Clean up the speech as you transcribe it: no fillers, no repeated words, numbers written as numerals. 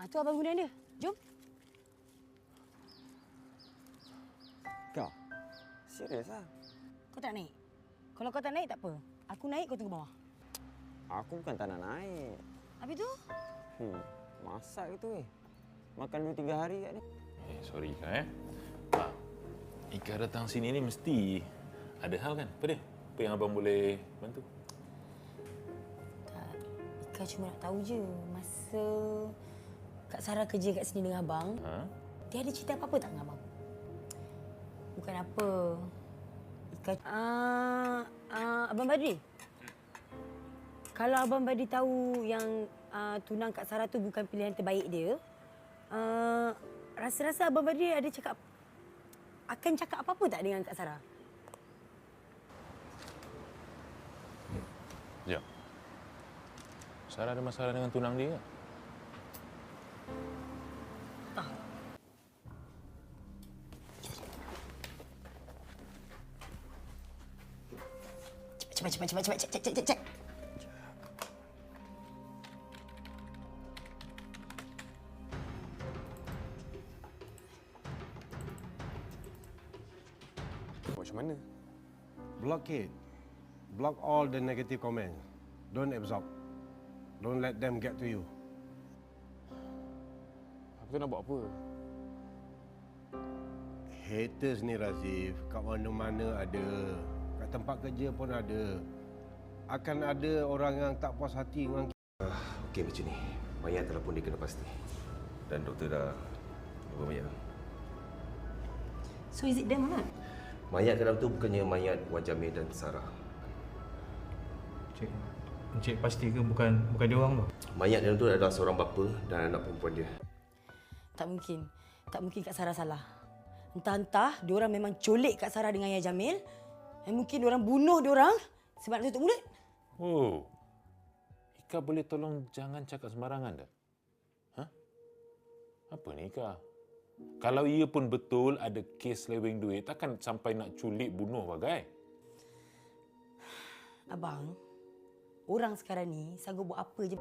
Tu abang guna dia. Jom. Kau? Serius lah? Kau tak naik? Kalau kau tak naik, tak apa. Aku naik, kau tunggu bawah. Aku bukan tak nak naik. Habis tu? Masak itu, Makan 2-3 hari kat ni. Sorry Ika, Ika datang sini ni mesti ada hal kan? Apa dia? Apa yang abang boleh bantu? Tak. Ika cuma nak tahu je. Masa Kak Sarah kerja kat sini dengan abang, dia ada cerita apa-apa tak dengan abang? Bukan apa. Ika... Abang Badri? Kalau Abang Badri tahu yang tunang Kak Sarah tu bukan pilihan terbaik dia, rasa-rasa Abang Badri ada akan cakap apa-apa tak dengan Kak Sarah? Sekejap. Sarah ada masalah dengan tunang dia ke? Tak. Cepat. Cek. Macam mana? Block it. Block all the negative comments. Don't absorb. Don't let them get to you. Aku tu nak buat apa? Haters ni Razif, kat mana-mana ada. Kat tempat kerja pun ada. Akan ada orang yang tak puas hati dengan kita. Okey macam ni. Mayat telah pun dikena pasti. Dan doktor dah lupa mayat. So is it them or not? Mayat dalam tu bukannya mayat Wan Jamil dan Sarah. Encik pasti ke bukan dia orang tu? Mayat dalam tu adalah seorang bapa dan anak perempuan dia. Tak mungkin. Tak mungkin Kak Sarah salah. Entah-entah diorang memang culik Kak Sarah dengan Ayah Jamil. Dan mungkin diorang bunuh diorang sebab nak tutup mulut. Oh. Ika boleh tolong jangan cakap sembarangan dah? Apa ni Ika? Kalau ia pun betul ada kes seleweng duit, takkan sampai nak culik bunuh bagai? Abang, orang sekarang ni sanggup buat apa je.